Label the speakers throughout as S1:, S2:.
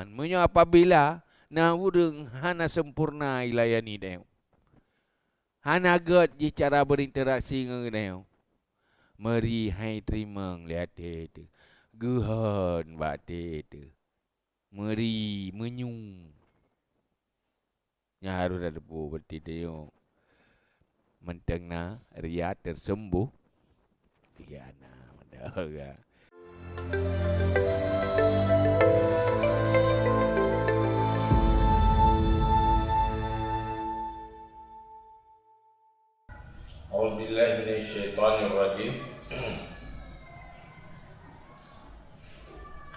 S1: Menyo apabila na wudeng hana sempurna ilayani deo. Hana god je cara berinteraksi dengan deo. Meri hai terima lihat tu. Guhon bate tu. Meri menyung. Nya harus ada bu berarti deo. Mentengna ria tersembuh. Tiga anak mendaga.
S2: A'udzubillahi minasyaitonirrajim.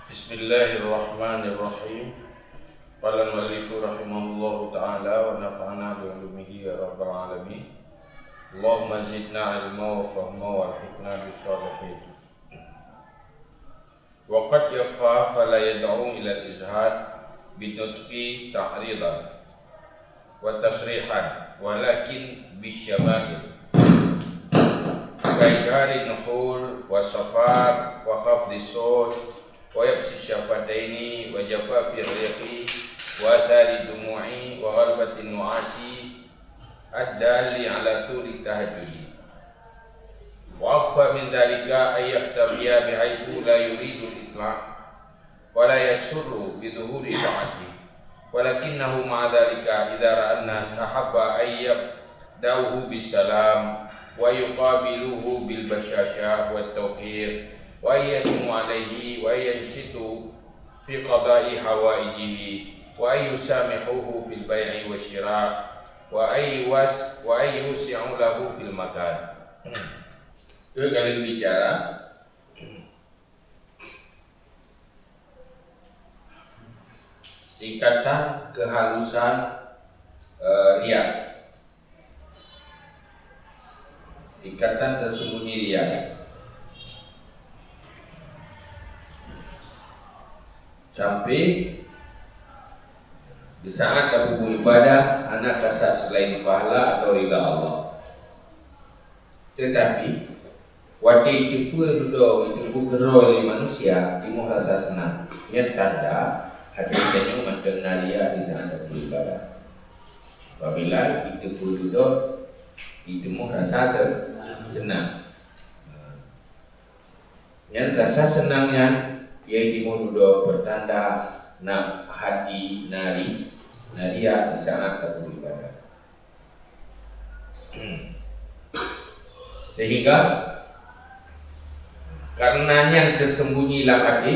S2: Bismillahirrahmanirrahim. Qala al-muallifu rahimahullahu ta'ala wa nafa'ana bi 'ulumihi ya rabbal alamin. Allahumma zidna 'ilma wa fahma wa alhiqna bis-shalihin. Wa qad yafa fala yad'u ila al-izhad binutqi ta'ridan wa tasrihan walakin bisyama'il كإظهار النحول والصفار وخفض الصوت ويبس الشفتين وجفاف الريق وآثار الدموع وغلبة النعاس الدال على طول التهجد وأخفى من ذلك أن يختفي بحيث لا يريد الإطلاق ولا يسر بظهور طاعته ولكنه مع ذلك إذا رأى الناس أحب أن يبدأه بالسلام ويقابله بالبشاشة والتوقير ويثم عليه وينشط في قضاء حوائجه وأن يسامحوه في البيع والشراء وأن يوسع له في المكان. Itu kali bicara singkatan kehalusan riak. Ikatan tersembunyi riak. Sampai di saat aku beribadah anak kasat selain pahala atau ridha Allah. Tetapi waktu itu duduk itu bergerak oleh manusia timuh rasa senang. Ia tanda hati kita macam naria di saat aku beribadah. Apabila itu duduk itu mau rasa senang. Yang rasa senangnya ia mau duduk bertanda nak hati naria di saat aku beribadah. Sehingga karenanya tersembunyi dalam hati,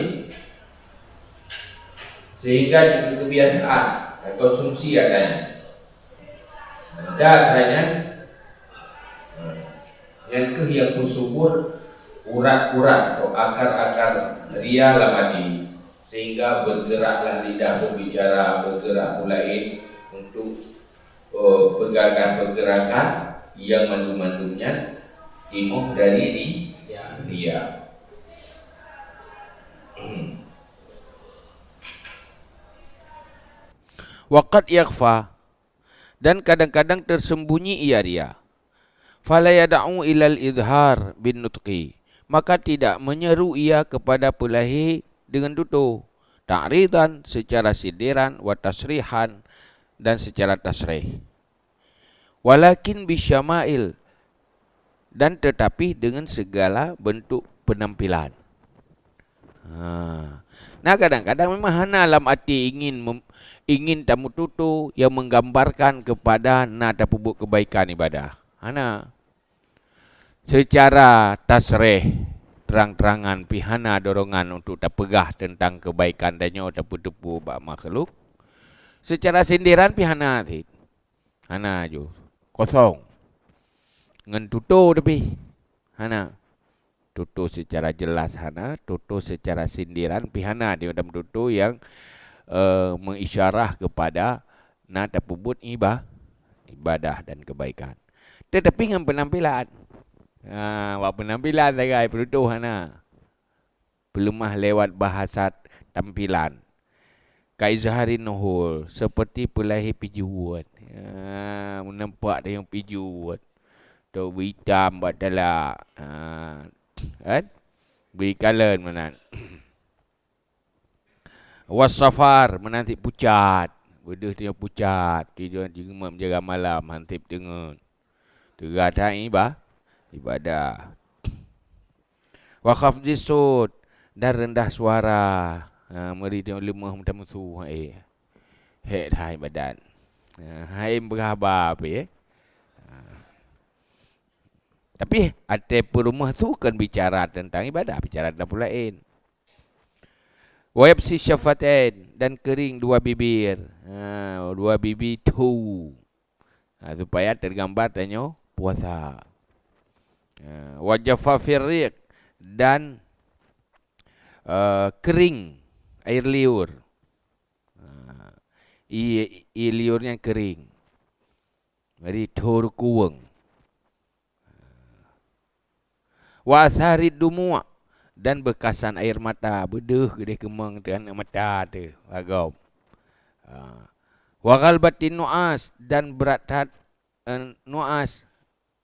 S2: sehingga itu kebiasaan dan konsumsi adanya. Adanya yang yang kusubur urat-urat atau akar-akar ria dalam hati, sehingga bergeraklah lidah berbicara, bergerak mulai untuk pergerakan yang mandu-mandunya timuh dari ria.
S1: Waqad yakhfa, dan kadang-kadang tersembunyi ia ria. Fala yad'u ilal idhar bin nutqi, maka tidak menyeru ia kepada pelahi dengan tutur, ta'ridan secara sindiran, wa tasrihan dan secara tasrih. Walakin bisyama'il, dan tetapi dengan segala bentuk penampilan. Nah kadang-kadang memang hana dalam hati ingin tamu tutu yang menggambarkan kepada nak pupuk kebaikan ibadah. Hana secara tasrih terang-terangan pihana dorongan untuk tak pegah tentang kebaikan dannya tak tepu bak makhluk. Secara sindiran pihana ti. Hana jo kosong. Ngan tutu tapi hana tutu secara jelas hana, tutu secara sindiran pihana di dalam tutu yang mengisyarah kepada nak tak puput ibadah dan kebaikan. Tetapi dengan penampilan. Buat penampilan sagai penutuh hana. Pelemah lewat bahasa tampilan. Kaizharin nuhul, seperti pelahi pijuan. Menampak dia yang pijuan. Tu hitam buat dalak. Kan? Beri kalen mana. Wasafar menanti pucat. Bedah dia pucat. Dia menjaga malam. Hantip dengan. Tergadai ibadah. Wa khafdis sut. Dan rendah suara. Meri dia lemah macam musuh. Hek hai badan. Hai berhabar apa ya. Tapi ada rumah tu kan bicara tentang ibadah. Bicara tentang pula lain. Wa yabsi syafatain. Dan kering dua bibir. Dua bibir tu. Supaya tergambar tanya puasa. Wa jafafir riq. Dan kering air liur. Liurnya kering. Jadi tur kuweng. Wa atharid dumu' dan bekasan air mata. Bedeh gede kemang dengan mata tu. Agam. Wa ghalbatin nu'as dan berat nu'as.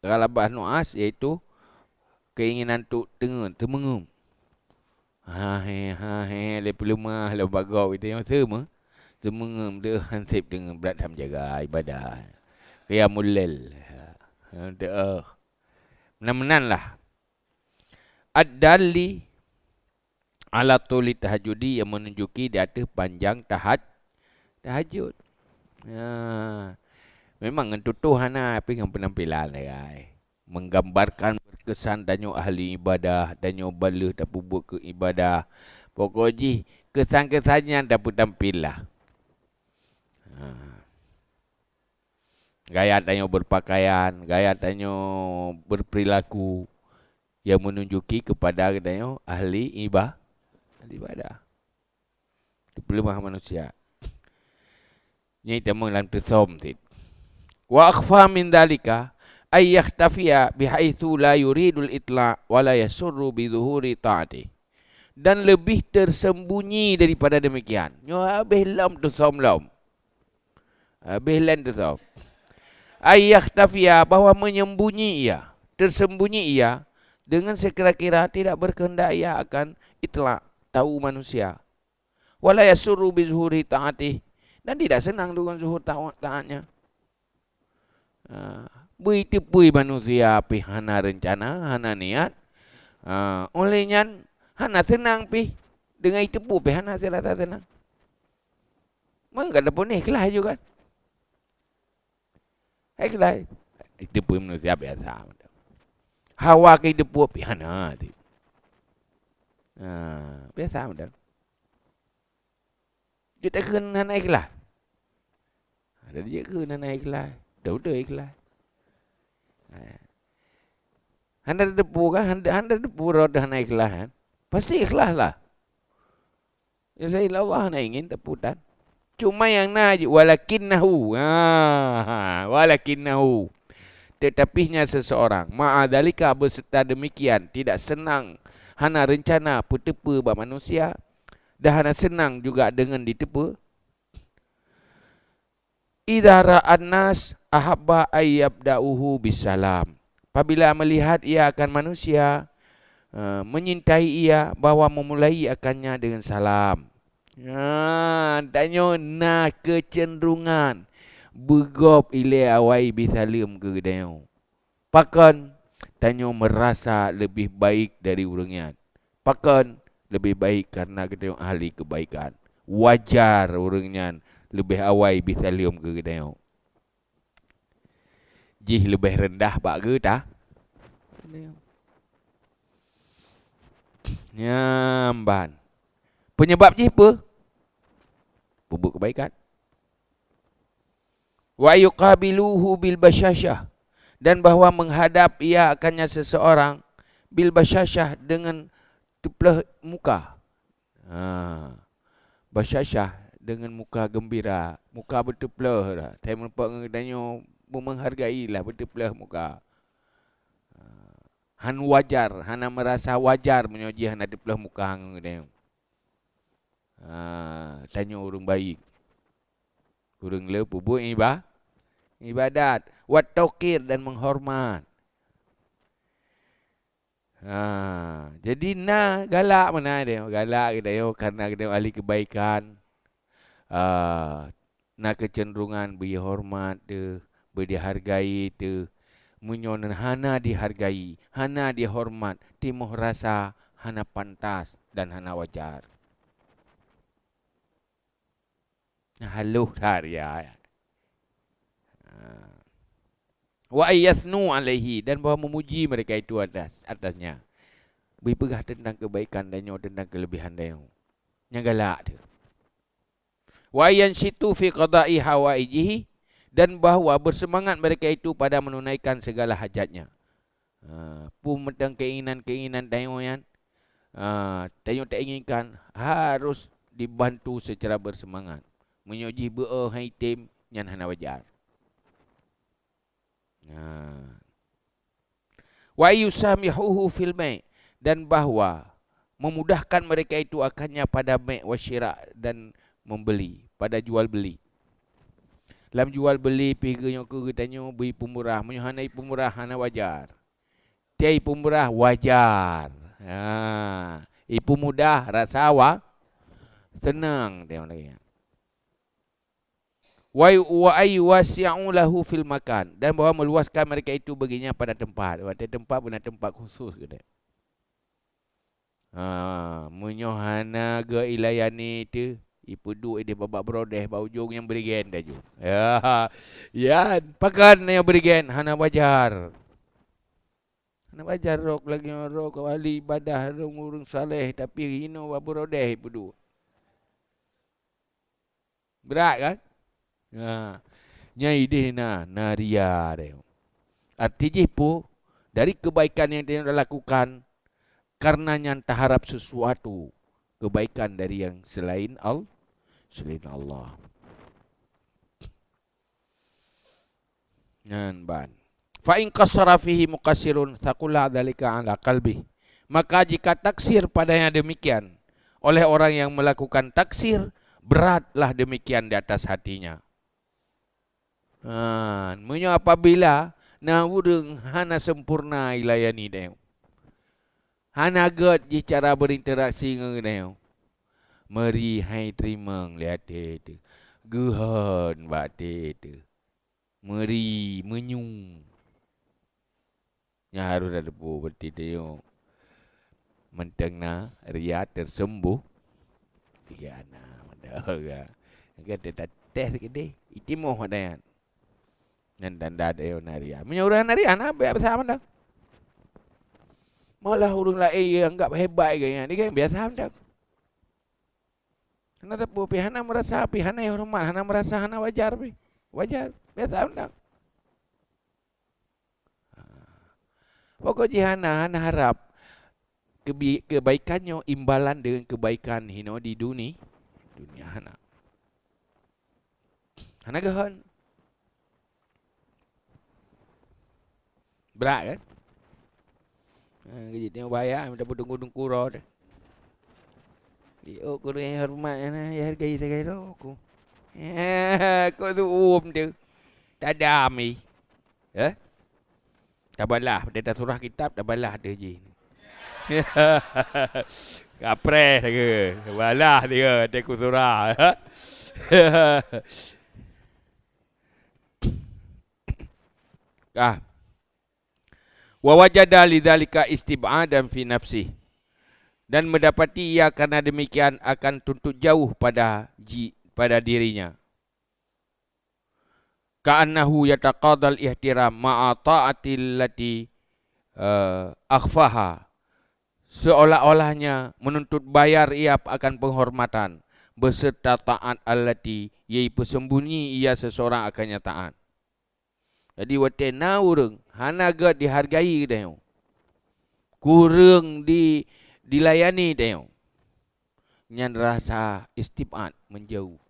S1: Ghalabah nu'as iaitu keinginan tu temengum. Lepas lemah, lepas bagau itu yang sama. Temengum dia hansip dengan berat ham jaga ibadah. Qiyamul lail. Menan-menan lah. Ad-dalli ala tuli tahajudi yang menunjuki di atas panjang tahajud. Memang entutuh hana apa yang penampilan ai. Menggambarkan berkesan danyo ahli ibadah, danyo bala tak buat ke ibadah. Pokoknya kesan-kesannya dapat tampil lah. Gaya danyo berpakaian, gaya danyo berperilaku yang menunjuki kepada danyo ahli ibadah. Itu pelemah manusia. Ini temang dalam tersom. Wa akhfa min dalika ay yakhtafiya bihaitsu la yuridul itla' wa la yasurru bi dhuhuri ta'ati. Dan lebih tersembunyi daripada demikian. Nyo habis lam tersom lam. Habis lam tersom. Ay yakhtafiya bahwa menyembunyi ia, tersembunyi ia dengan sekira-kira tidak berkehendak ia akan itla' tahu manusia. Wa la yasurru bi dhuhuri ta'ati. Dan tidak senang dengan zuhur taatnya. Beritipu manusia pi hana rencana, hana niat. Olehnya hana senang pi dengan itipu pi hana serasa senang. Mengapa ada pun ikhlas juga. Ikhlas. Itipu manusia biasa. Hawa ke itipu pi hana. Biasa mudah. Dia tak kena hana ikhlas. Ada dia kena hana ikhlas. Dah ikhlas. Handa depu kan? Handa depu roda hana ikhlas kan? Pasti ikhlas lah. Ya saya Allah nak ingin teputan. Cuma yang naji walakinnahu. Walakinnahu. Tetapinya seseorang ma'adhalika berserta demikian tidak senang hana rencana petepa bab manusia. Dah hana senang juga dengan ditepa. Idza ra'an nas ahabba ayyabda'uhu bisalam. Apabila melihat ia akan manusia, menyintai ia bahwa memulai akannya dengan salam. Tanya na kecenderungan begop ile awai bisalim ke dayo. Pakan tanya merasa lebih baik dari orangnya. Pakan lebih baik karena kita ahli kebaikan. Wajar orangnya lebih awai bisalim ke dayo. Jih lebih rendah bak ke tak? Nyamban. Penyebab jih apa? Buat kebaikan. Wa yuqabiluhu bil basyashah. Dan bahawa menghadap ia akannya seseorang bil basyashah dengan teplah muka. Basyashah dengan muka gembira, muka berteplah dah. Saya nampak danyo menghargailah berteplah muka. Han wajar, hana merasa wajar menyoji hana teplah muka hang danyo. Tanya orang baik. Orang le buat ibadat, wat taukir dan menghormat. Jadi galak mana dia? Galak dia karena dia ahli kebaikan. Na kecenderungan beri hormat dia, beri hargai dia. Munyonan hana dihargai, hana dihormat, timuh rasa hana pantas dan hana wajar. Haluh haria. Wa ayyasnu alaihi, dan bahawa memuji mereka itu atasnya. Berpegah tentang kebaikan dan tentang kelebihan dia. Yang galak dia. Wa yanshitu fi qada'i hawaijihi, dan bahawa bersemangat mereka itu pada menunaikan segala hajatnya. Pun tentang keinginan-keinginan tayo yan. Tayo tak inginkan harus dibantu secara bersemangat. Menyoji hai tim nyan hana wajar. Wa yusamihuhu fil mai', dan bahawa memudahkan mereka itu akannya pada mai' wasyira, dan membeli, pada jual beli. Dalam jual beli pergi ke tanyo beri pemurah, menyohanai pemurah hana wajar. Tiai pemurah wajar. Ipu mudah rasa senang tengok lagi. Wa aywasi'u lahu fil makan, dan bahawa meluaskan mereka itu baginya pada tempat. Pada tempat benar tempat khusus ke dia. Menyohana ke ilayani tu ipu duk dia babak berodeh bau ujung yang berigen dah ju. Ya, pakan yang berigen hana wajar. Hana wajar rok lagi rok wali ibadah urung saleh tapi hino babak berodeh ipu duk. Berat kan? Nyai dia na ria dia. Artinya pun dari kebaikan yang dia lakukan karena yang terharap sesuatu kebaikan dari yang selain Allah. Nan ban. Fa in qassara fihi muqassirun taqula dzalika ala qalbi. Maka jika taksir padanya demikian oleh orang yang melakukan taksir, beratlah demikian di atas hatinya. Menyo apabila na urang hana sempurna ilayani dia. Hana god je cara berinteraksi dengan dia. Meri hai terima lihat dia. Guhan buat dia. Meri menyung. Nya harus ada bu berarti dia. Mentengna ria tersembuh. Tiga anak mendaga. Kata tes gede. Itimoh ada. Dan ada yo naria. Menyuruh naria na biasa mana? Malah urang lain yang anggap hebat gaya. Dia kan biasa mana? Hana tapu hana merasa hana hormat, hana merasa hana wajar pi. Wajar, biasa mana? Pokoknya hana harap kebaikannya imbalan dengan kebaikan hino di dunia hana. Hana gahan. Berat kan? Kerja tengok bayar, minta tunggu kuro dah. Dia kuro yang hormat, yang hargai saya aku. Kau tu tu. Tak ada ami. Tak balah, dia surah kitab, tak balah dia je. Kapres ke? Balah dia, dia ku surah. Wa wajada lidzalika istib'adan fi nafsi, dan mendapati ia karena demikian akan tuntut jauh pada dirinya. Ka'annahu yataqadal ihtiram ma'a ta'atil lati akhfaha, seolah-olahnya menuntut bayar ia akan penghormatan beserta taat allati yaitu sembunyi ia seseorang akannya taat. Jadi wate na urang hana gad dihargai dia. Kurang dilayani dia. Nyan rasa istibad menjauh.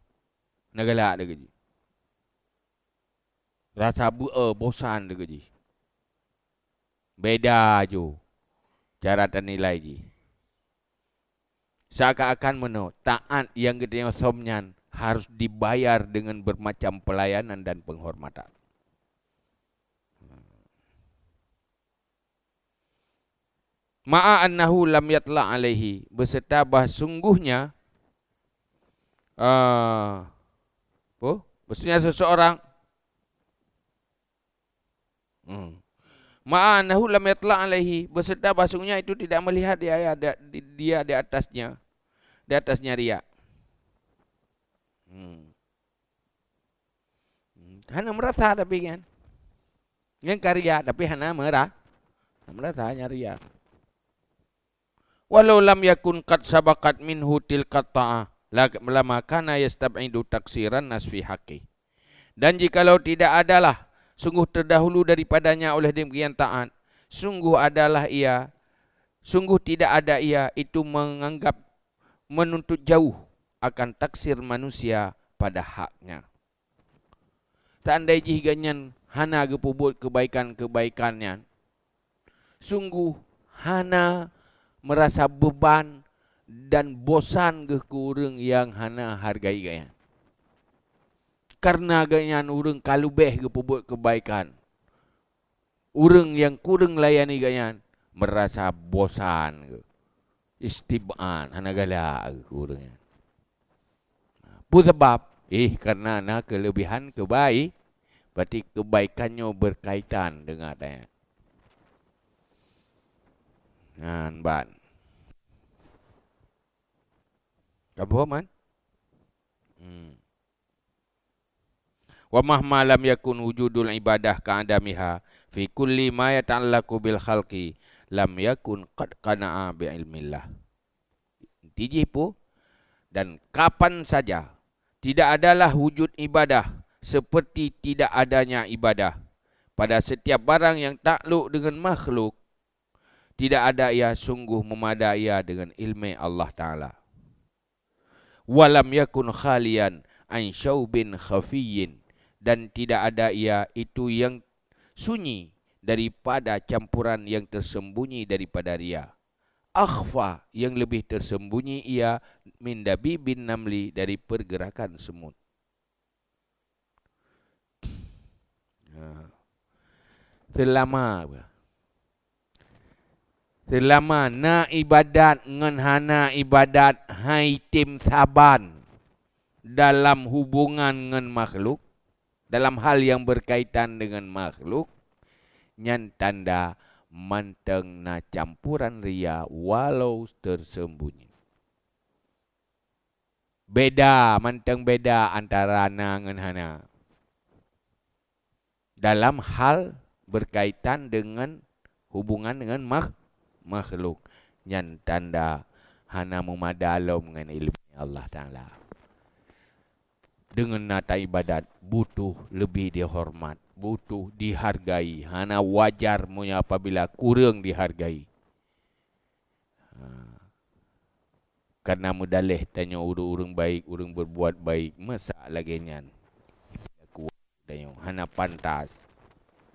S1: Nagalak dia gaji. Rasa bosan dia gaji. Beda jo cara nilai ji. Seakan-akan meno taat yang kita somnyan harus dibayar dengan bermacam pelayanan dan penghormatan. Ma'a annahu lam yatla alaihi, beserta bahawa sungguhnya maksudnya seseorang ma'a annahu lam yatla alaihi, beserta bahawa sungguhnya itu tidak melihat dia di atasnya riak. Hana merasa tapi kan. Yang karya tapi hana merasa ria. Walau lam yakun qad sabaqat minhu tilka ta'ah lama kana yastab'idu taksiran nas fi haqqi. Dan jikalau tidak adalah sungguh terdahulu daripadanya oleh demikian taat, sungguh tidak ada ia itu menganggap menuntut jauh akan taksir manusia pada haknya. Seandainya jiganyan hana gepubut kebaikan-kebaikannya, sungguh hana merasa beban dan bosan ke urang yang hana hargai gaya. Karena ganyan urang kalubeh gepubut kebaikan, urang yang kurang layani ganyan merasa bosan ke, istibaan hana galak ke urang. Pu sebab karena na kelebihan kebaik, berarti kebaikannya berkaitan dengan dia. Ban. Kamu man? Wa mahma lam yakun wujudul ibadah ka'adamiha fi kulli ma yata'allaqu bil khalqi lam yakun qad qana'a bi ilmillah. Tijipu, dan kapan saja tidak adalah wujud ibadah seperti tidak adanya ibadah pada setiap barang yang takluk dengan makhluk, tidak ada ia sungguh memadai dengan ilmu Allah Ta'ala. Walam yakun khalian an syaubin khafiyyin, dan tidak ada ia itu yang sunyi daripada campuran yang tersembunyi daripada ria. Akhfa, yang lebih tersembunyi ia min dabibin namli, dari pergerakan semut. Selama na ibadat ngan hana ibadat hai tim saban dalam hubungan ngan makhluk, dalam hal yang berkaitan dengan makhluk, nyan tanda manteng na campuran ria walau tersembunyi. Manteng beda antara na ngan hana dalam hal berkaitan dengan hubungan dengan makhluk, nyan tanda hana memadalom dengan ilmu Allah Ta'ala. Dengan nata ibadat butuh lebih dihormat, butuh dihargai. Hana wajar munya apabila kurang dihargai. Karena mudalih tanya urang baik, urang berbuat baik, masa lagi nyan kuat tanya hana pantas.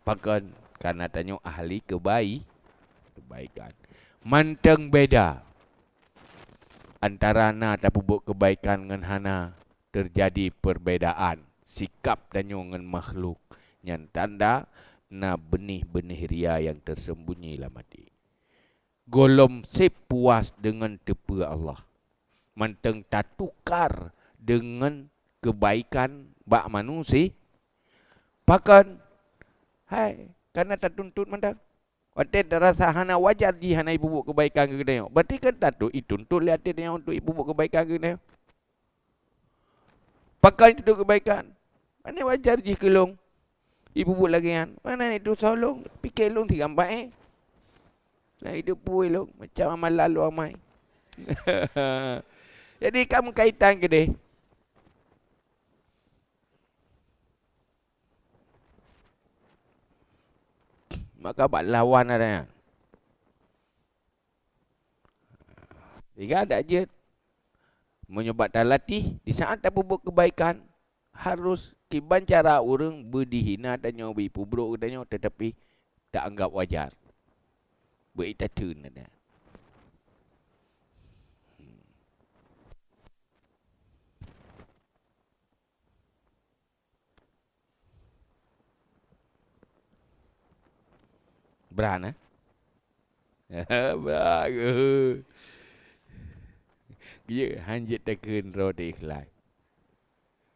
S1: Pakan karena tanya ahli kebaikan. Manteng beda antara na tapubuk kebaikan dengan hana, terjadi perbedaan sikap tanya dengan makhluk, yang tanda na benih-benih ria yang tersembunyi dalam hati. Golom sepuas dengan tepa Allah, manteng tak tukar dengan kebaikan bak manusia. Pakan karena tak tuntut mantang. Waktu terasa hana wajar di hana ibu buat kebaikan ke dia. Berarti kan tak tu tuntut lihat dia untuk ibu buat kebaikan ke dia. Pakai itu kebaikan. Mana wajar je kelong. Ibu buat lagi kan. Mana itu solong. Pikir long tiga empat Nah hidup pun long. Macam amal lalu amai. Jadi kamu kaitan ke dia. Maka buat lawan ada. Jika ada je menyebabkan latih di saat tak berbuat kebaikan, harus kiban cara orang berdihina dan nyobi pubruk dan nyobi, tetapi tak anggap wajar. Beritatun ada. Berana. Bagus. Ya, hanjit tekun roti ikhlas.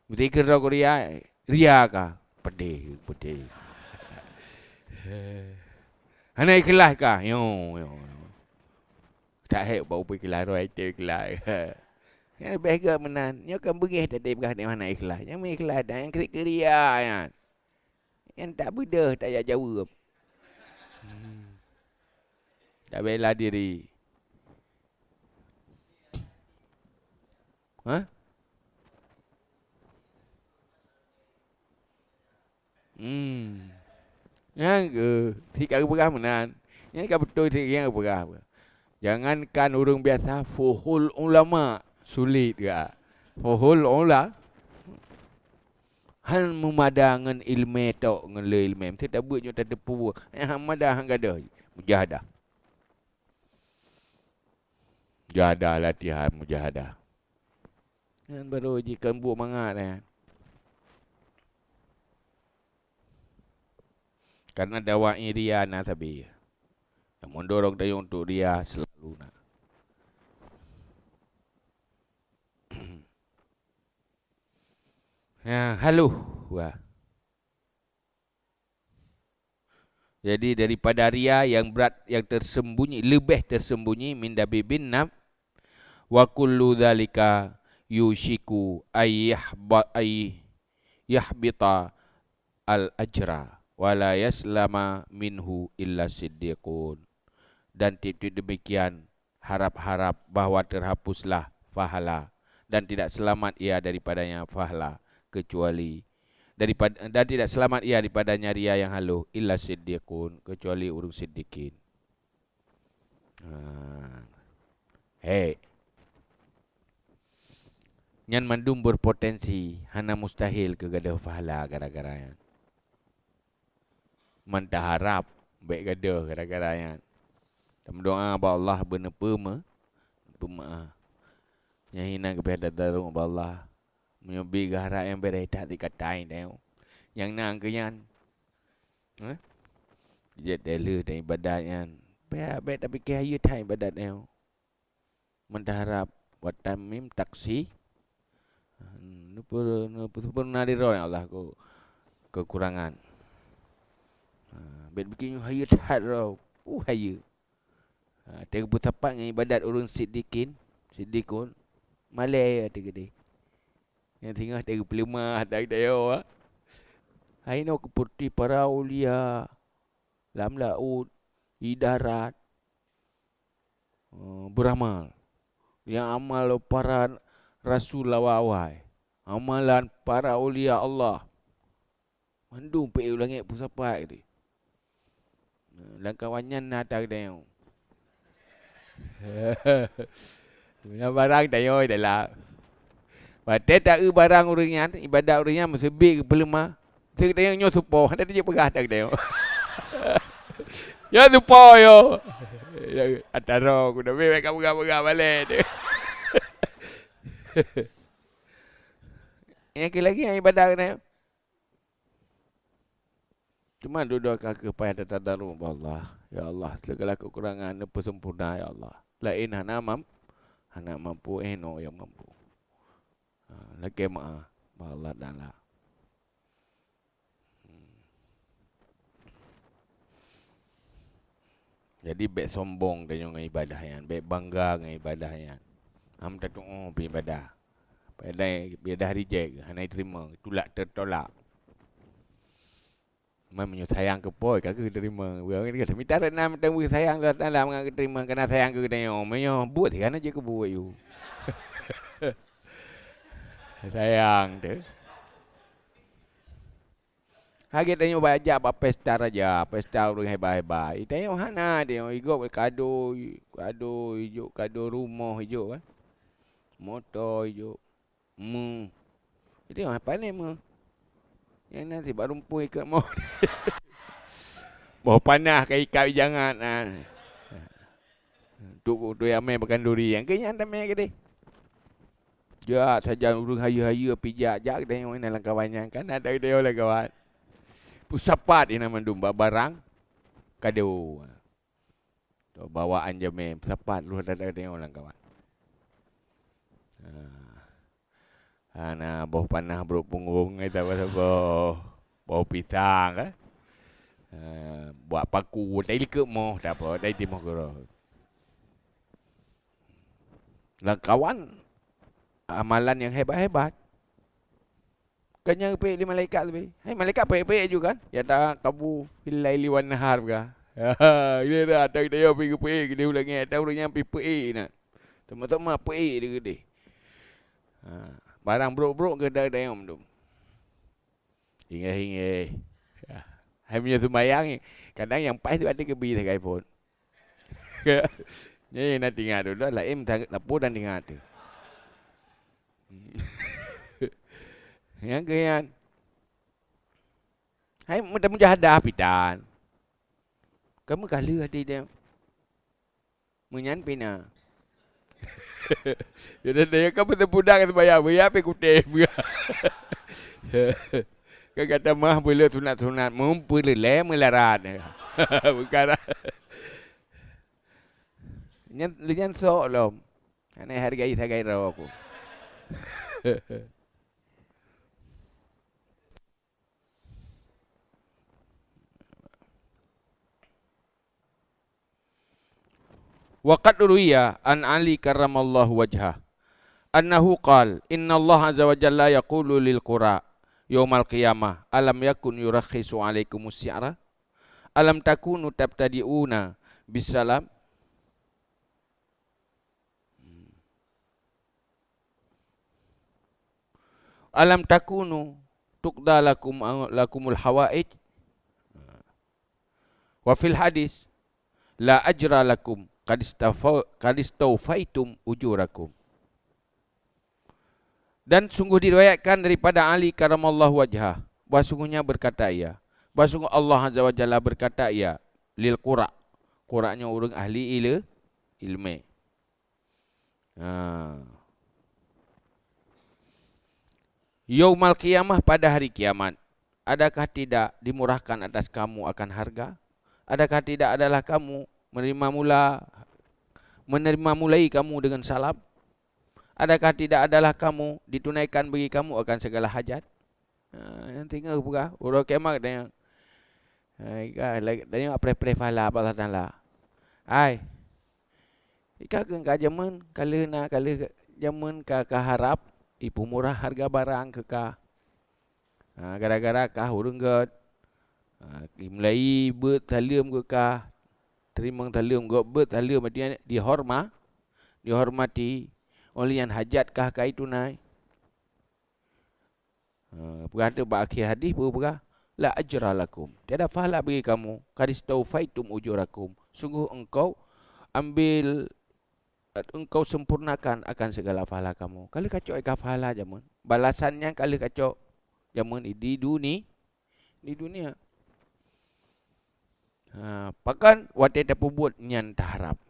S1: Mereka roh Korea, ria kah? Pedih. Hana ikhlas kah? Yo. Tak hek bau pergi ikhlas roh itu ikhlas. Yang bahagia menan. Yang kan bengih tadi begah di mana ikhlas. Yang ikhlas dan yang kerik ria kan. Yang tak bedah tak payah jawab. Tak bela diri. Ha? Yang ke tiga berah menan. Yang kan betul tiga yang berah. Jangankan orang biasa, fuhul ulama sulit ke. Fuhul ulama hal memadangkan ilmu tok ngele ilmu. Tidak buat nyo tak depu. Yang madah hang gadah. Mujahadah. Mujahadah latihan mujahadah. Yang baru jika buat mangat kan. Karena dakwahnya dia nak sabi. Yang mendorong dia untuk dia selalu nak. Ya, halo. Wah. Jadi daripada ria yang berat, yang tersembunyi, lebih tersembunyi min dabibin nam wa kullu dzalika yushiku yahbita al ajra wala yaslama minhu illa siddiqun. Dan tidak demikian harap-harap bahawa terhapuslah fahala dan tidak selamat ia daripadanya fahala kecuali daripada, dan tidak selamat ia daripadanya ria yang haluh illa siddiqun, kecuali urung siddiqin. Hei, nyan mandum berpotensi hana mustahil kegadah fahala gara-gara yang mantah harap baik gadah gara-gara yang berdoa kepada Allah benar pemaaf. Yang hina kepada darung kepada Allah menyobi harap yang beredah dikatain tengok. Yang nak kenyan. Jet dela dan ibadat yang baik tapi kaya tai ibadat tengok. Mantah harap buat tamim taksi. Pernah diroi Allah ko kekurangan. Bet bikin haya tak roh. Haya. Tengok bertapak dengan ibadat orang siddiqun. Malay ada gede. Yang tengah tengok pelimah dak dayo. Haino keputi para ulia. Lam laut, idarat. Beramal. Yang amal para rasul lawawai. Amalan para ulia Allah. Mandum pe ulangit pusapak dia. Langkawannya nak dayo. Yang barang dayo adalah Batai tak barang orangnya, ibadat orangnya mesti big pelemah. Saya kata yang supo, ada dia pegah tak dia. Ya supo yo. Ataro aku dah baik kamu pegah balik dia. Yang lagi yang ibadat ni. Cuma duduk kaki payah tadarum Allah. Ya Allah, segala kekurangan apa sempurna ya Allah. Lain hana mampu eno yang mampu. Lagi maaf Allah Taala. Jadi baik sombong dengan ibadah yang, baik bangga dengan ibadah yang. Am tak ibadah. Padahal ibadah reject, hanya terima, tertolak. Memang sayang ke boy, kagak terima. Orang kata minta renam temu sayang dalam ngak terima kena sayang ke dia. Menyo buat kan aja ke buat you. Sayang tu. Hagi tanya baca apa pesta raja, pesta orang hebat-hebat. Tanya mana dia ikut kado hijau, kado rumah hijau kan. Motor hijau. Itu apa ni yang nanti baru rumput ikat mau. Bawa panah ke ikat jangan. Tu yang main makan duri. Yang kenyang tak main ke dia. Ya saja urung haya-haya pijak jak dia yang dalam kawannya kan ada dia oleh kawan. Pusapat ini mandum barang kado. bawaan je mem. Sepat lu ada tengok orang kawan. Nah, bau panah bro punggung kita bau pisang kan. Buat paku tadi ke moh tak apa, tadi moh gero. Lah kawan amalan yang hebat-hebat. Kanya pe di malaikat lebih. Hai malaikat pe juga kan. Ya tak kabu fil laili wan nahar ka. Dia dah datang dia pergi pe dia ulang ada orang yang pe nak. Teman-teman pe dia gede. Barang brok-brok ke dah om tu. Hingga. Hai punya sembayang ni. Kadang yang pas tu ada kebi tak iPhone. Ni nak tinggal tu dah lah lapor dan tinggal tu. Yang keyan. Hai mudah mujahadah pitan. Kamu kala hati dia. Menyan pina. Jadi dia kamu terpudak sembahyang bayar pe kutip. Kan kata mah boleh sunat-sunat mempelele melarat. Bukan. Nyan sok lom. Ana hargai sagai raw aku. Waqad ruwiya an Ali karramallahu wajhah annahu qala inna Allah azza wa jalla yaqulu lil qura yaumal qiyamah alam yakun yurakhisu alaikumus si'ra alam takunu tabtadi'una bisalam alam takunu tuqda lakumul hawaij wa fil hadis la ajra lakum kadistawfaitum ujurakum. Dan sungguh diriwayatkan daripada Ali karamallahu wajhah bahawa sungguhnya berkata ia, bahawa sungguh Allah azza wa jalla berkata ia lil qura, qura'nya orang ahli ilmu. Yaumal qiyamah, pada hari kiamat, adakah tidak dimurahkan atas kamu akan harga? Adakah tidak adalah kamu menerima mulai kamu dengan salam? Adakah tidak adalah kamu ditunaikan bagi kamu akan segala hajat? Yang tinggal buka urang kemak tanya. Tanya apa fala apa katalah. Ai. Ika ke jaman kala jaman ka harap ipu murah harga barang ke ka. Gara-gara kah urang gat. Mulai bertalium ke ka. Terima talium go bertalium dia dihormati oleh yang hajat kah kai tunai. Berkata akhir hadis berkata la ajra lakum, tiada pahala bagi kamu kadistawfaitum ujurakum, sungguh engkau sempurnakan akan segala pahala kamu. Kalau kacau ika pahala jaman balasannya kalau kacau jaman di dunia. Pakan wate terpubut nyan taharap.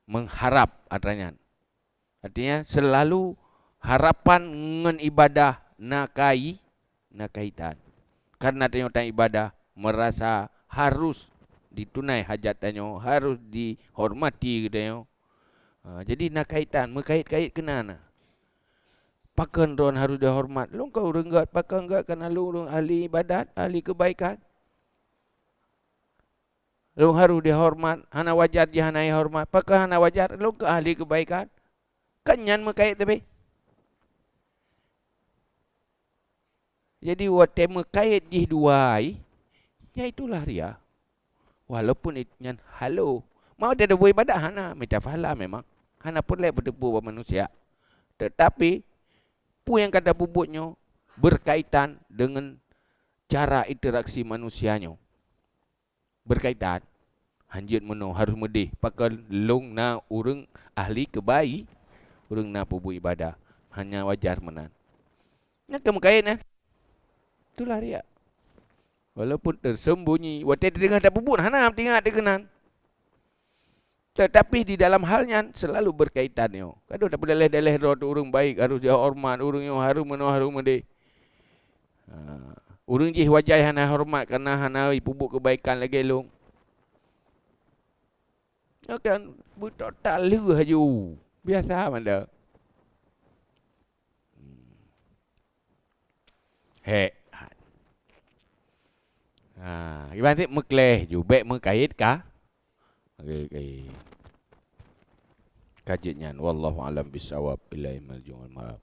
S1: Mengharap artinya selalu harapan ngen ibadah nakaitan. Karena tanya ibadah merasa harus ditunai hajat tanya, harus dihormati tanya. Jadi nakaitan, mengkait-kait kenana. Pakan ron harus dihormat. Lu kau renggat pakan enggak kena lu ahli ibadat, ahli kebaikan. Lu harus dihormat, hana wajar dia hana hormat. Apakah hana wajar? Lu ke ahli kebaikan. Kanyan mekait tapi. Jadi wate mekait di duai, ya itulah ria. Walaupun itnyan halo. Mau ada buat ibadah hana minta pahala memang. Hana pun lek berdebu manusia. Tetapi pu yang kata bubutnya berkaitan dengan cara interaksi manusianya. Berkaitan hanjut meno harus medih pakai long na urang ahli kebai urang na pubu ibadah hanya wajar menan nak kamu kait itulah dia walaupun tersembunyi wate dengar tak pubut hana tinggal dekenan tetapi di dalam halnya selalu berkaitan yo kado tak boleh leh roh urang baik harus dia hormat urang yo harus meno harus medih. Urang jih wajai hana hormat karena hana pubuk kebaikan lagi long. Kan budak tak lu haju. Biasa mana. Hek. Iban ti mekleh ju baik mengkait kah? Okey. Kajian wallahu alam bisawab ilaihi marji'ul ma'ab.